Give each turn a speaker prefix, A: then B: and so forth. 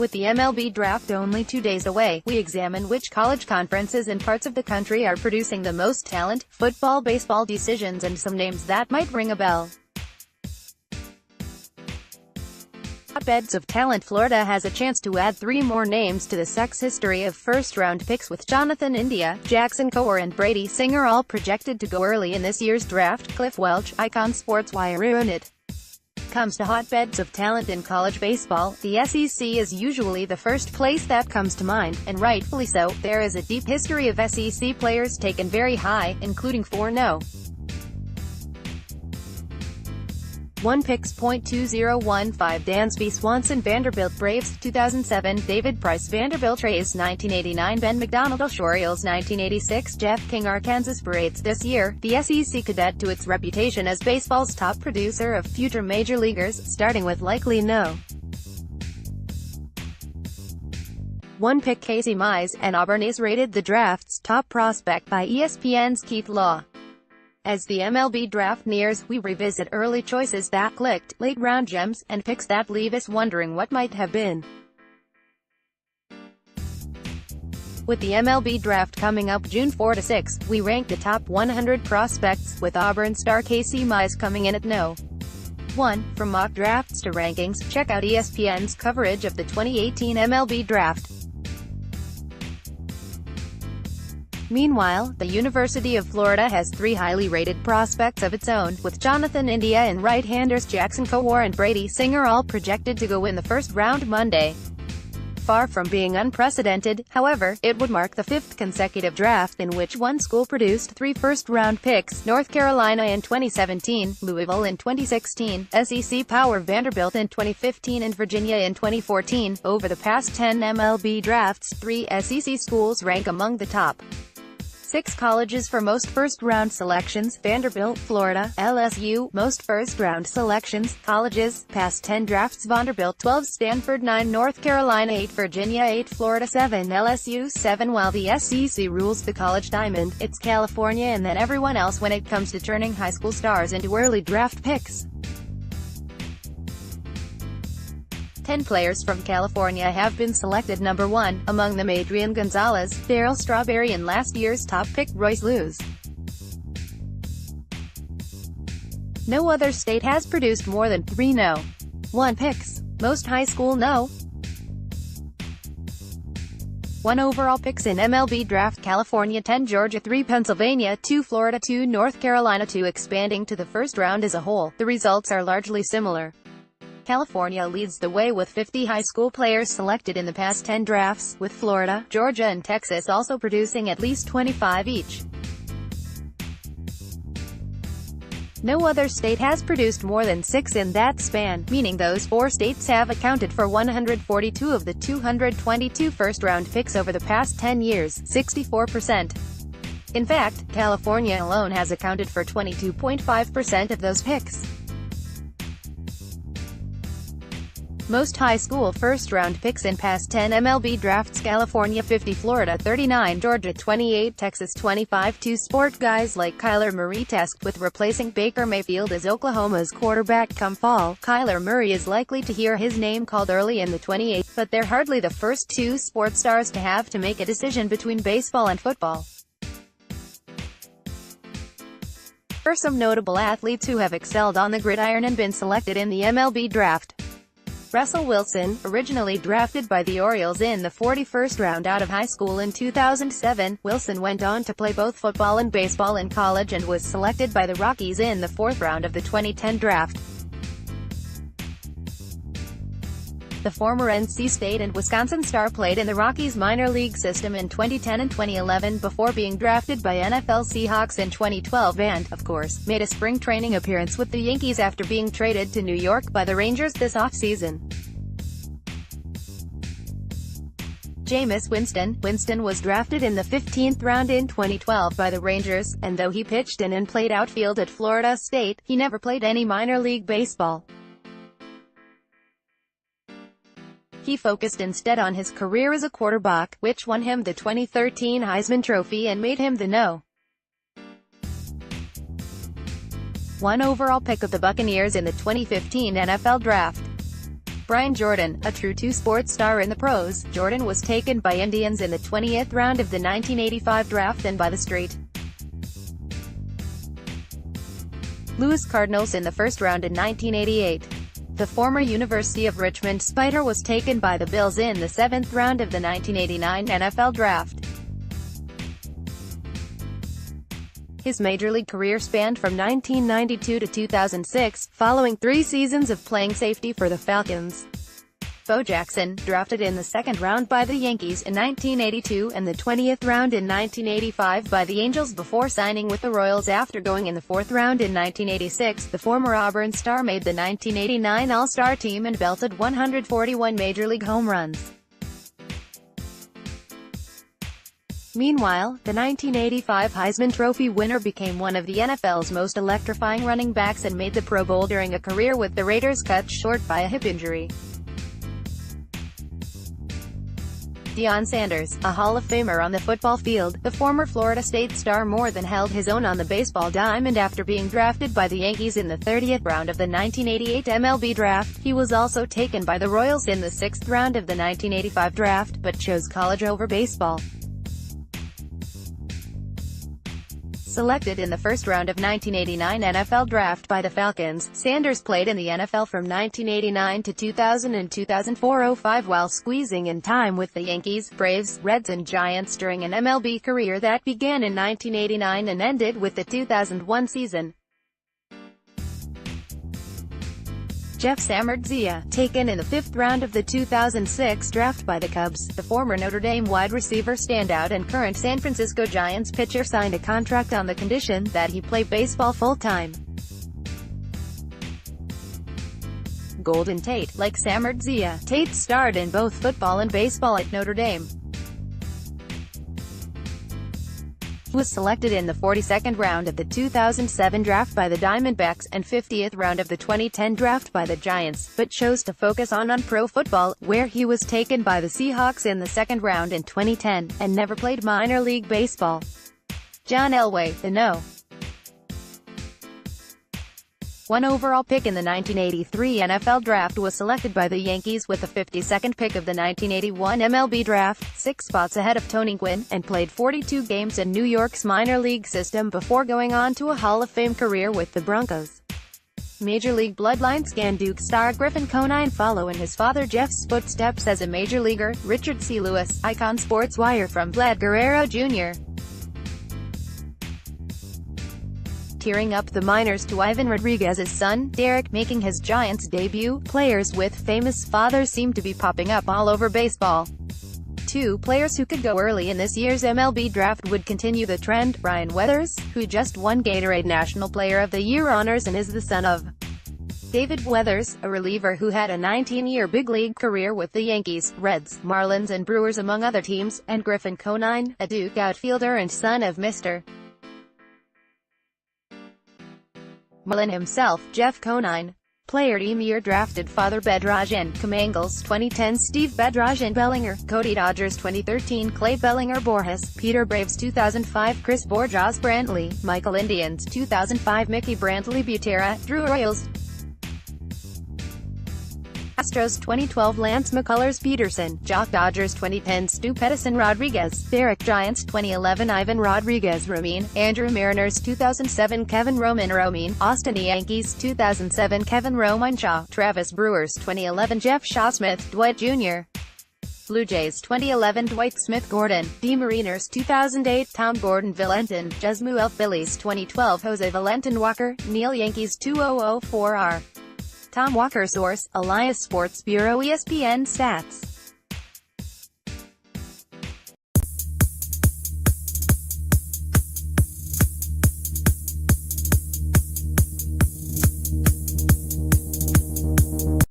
A: With the MLB draft only 2 days away, we examine which college conferences and parts of the country are producing the most talent, football, baseball decisions, and some names that might ring a bell. Hotbeds of Talent Florida has a chance to add 3 more names to the sex history of first-round picks, with Jonathan India, Jackson Kowar and Brady Singer all projected to go early in this year's draft. Cliff Welch, icon SportswireWhen. It comes to hotbeds of talent in college baseball, the SEC is usually the first place that comes to mind, and rightfully so. There is a deep history of SEC players taken very high, including 4 no. 1 picks. 2015 Dansby Swanson Vanderbilt Braves 2007 David Price Vanderbilt Rays 1989 Ben McDonald Orioles 1986 Jeff King Arkansas Parades. This year, the SEC could add to its reputation as baseball's top producer of future major leaguers, starting with likely no. 1 pick. Casey Mize, an Auburn is rated the draft's top prospect by ESPN's Keith Law. As the MLB draft nears, we revisit early choices that clicked, late-round gems, and picks that leave us wondering what might have been. With the MLB draft coming up June 4 to 6, we rank the top 100 prospects, with Auburn star Casey Mize coming in at no. 1. From mock drafts to rankings, check out ESPN's coverage of the 2018 MLB draft. Meanwhile, the University of Florida has 3 highly rated prospects of its own, with Jonathan India and right-handers Jackson Kowar and Brady Singer all projected to go in the first round Monday. Far from being unprecedented, however, it would mark the 5th consecutive draft in which one school produced 3 first-round picks: North Carolina in 2017, Louisville in 2016, SEC power Vanderbilt in 2015 and Virginia in 2014. Over the past 10 MLB drafts, 3 SEC schools rank among the top 6 colleges for most first-round selections: Vanderbilt, Florida; LSU, most first-round selections, colleges, past 10 drafts: Vanderbilt 12, Stanford 9, North Carolina 8, Virginia 8, Florida 7, LSU 7. While the SEC rules the college diamond, it's California and then everyone else when it comes to turning high school stars into early draft picks. 10 players from California have been selected number 1, among them Adrian Gonzalez, Darryl Strawberry and last year's top pick Royce Lewis. No other state has produced more than 3 no. 1 picks. Most high school no. 1 overall picks in MLB draft: California 10, Georgia 3, Pennsylvania 2, Florida 2, North Carolina 2. Expanding to the first round as a whole, the results are largely similar. California leads the way with 50 high school players selected in the past 10 drafts, with Florida, Georgia and Texas also producing at least 25 each. No other state has produced more than 6 in that span, meaning those 4 states have accounted for 142 of the 222 first-round picks over the past 10 years, 64%. In fact, California alone has accounted for 22.5% of those picks. Most high school first-round picks in past 10 MLB drafts: California 50, Florida 39, Georgia 28, Texas 25. 2 sport guys like Kyler Murray tasked with replacing Baker Mayfield as Oklahoma's quarterback come fall. Kyler Murray is likely to hear his name called early in the 28th, but they're hardly the first 2 sports stars to have to make a decision between baseball and football. For some notable athletes who have excelled on the gridiron and been selected in the MLB draft: Russell Wilson, originally drafted by the Orioles in the 41st round out of high school in 2007, Wilson went on to play both football and baseball in college and was selected by the Rockies in the 4th round of the 2010 draft. The former NC State and Wisconsin star played in the Rockies minor league system in 2010 and 2011 before being drafted by NFL Seahawks in 2012 and, of course, made a spring training appearance with the Yankees after being traded to New York by the Rangers this offseason. Jameis Winston. Winston was drafted in the 15th round in 2012 by the Rangers, and though he pitched in and played outfield at Florida State, he never played any minor league baseball. He focused instead on his career as a quarterback, which won him the 2013 Heisman Trophy and made him the No. 1 overall pick of the Buccaneers in the 2015 NFL Draft. Brian Jordan, a true two-sport star in the pros, Jordan was taken by Indians in the 20th round of the 1985 draft and by the St. Louis Cardinals in the first round in 1988. The former University of Richmond Spider was taken by the Bills in the 7th round of the 1989 NFL Draft. His major league career spanned from 1992 to 2006, following 3 seasons of playing safety for the Falcons. Bo Jackson, drafted in the 2nd round by the Yankees in 1982 and the 20th round in 1985 by the Angels before signing with the Royals after going in the 4th round in 1986, the former Auburn star made the 1989 All-Star team and belted 141 major league home runs. Meanwhile, the 1985 Heisman Trophy winner became one of the NFL's most electrifying running backs and made the Pro Bowl during a career with the Raiders cut short by a hip injury. Deion Sanders, a Hall of Famer on the football field, the former Florida State star more than held his own on the baseball diamond after being drafted by the Yankees in the 30th round of the 1988 MLB draft. He was also taken by the Royals in the 6th round of the 1985 draft, but chose college over baseball. Selected in the first round of 1989 NFL Draft by the Falcons, Sanders played in the NFL from 1989 to 2000 and 2004-05 while squeezing in time with the Yankees, Braves, Reds and Giants during an MLB career that began in 1989 and ended with the 2001 season. Jeff Samardzija, taken in the 5th round of the 2006 draft by the Cubs, the former Notre Dame wide receiver standout and current San Francisco Giants pitcher signed a contract on the condition that he play baseball full-time. Golden Tate, like Samardzija, Tate starred in both football and baseball at Notre Dame. Was selected in the 42nd round of the 2007 draft by the Diamondbacks and 50th round of the 2010 draft by the Giants, but chose to focus on pro football, where he was taken by the Seahawks in the 2nd round in 2010, and never played minor league baseball. John Elway, the No. 1 overall pick in the 1983 NFL Draft, was selected by the Yankees with the 52nd pick of the 1981 MLB Draft, 6 spots ahead of Tony Gwynn, and played 42 games in New York's minor league system before going on to a Hall of Fame career with the Broncos. Major League Bloodlines Duke star Griffin Conine follow in his father Jeff's footsteps as a major leaguer. Richard C. Lewis, icon SportsWire from Vlad Guerrero Jr. Tearing up the minors to Ivan Rodriguez's son, Derek, making his Giants debut. Players with famous fathers seem to be popping up all over baseball. 2 players who could go early in this year's MLB draft would continue the trend. Ryan Weathers, who just won Gatorade National Player of the Year honors and is the son of David Weathers, a reliever who had a 19-year big league career with the Yankees, Reds, Marlins and Brewers among other teams, and Griffin Conine, a Duke outfielder and son of Mr. Marlin himself, Jeff Conine. Player Team Year drafted father Bedrosian, Kamangles 2010 Steve Bedrosian Bellinger, Cody Dodgers 2013 Clay Bellinger Borges, Peter Braves 2005 Chris Borjas Brantley, Michael Indians 2005 Mickey Brantley Butera, Drew Royals Astros 2012 Lance McCullers Peterson, Jock Dodgers 2010 Stu Pettison Rodriguez, Derek Giants 2011 Ivan Rodriguez Romine, Andrew Mariners 2007 Kevin Romine, Austin Yankees 2007 Kevin Shaw, Travis Brewers 2011 Jeff Shaw Smith, Dwight Jr. Blue Jays 2011 Dwight Smith Gordon, D. Mariners 2008 Tom Gordon Valentin, Jesmuel Phillies 2012 Jose Valentin Walker, Neil Yankees 2004 R. Tom Walker Source, Elias Sports Bureau ESPN Stats.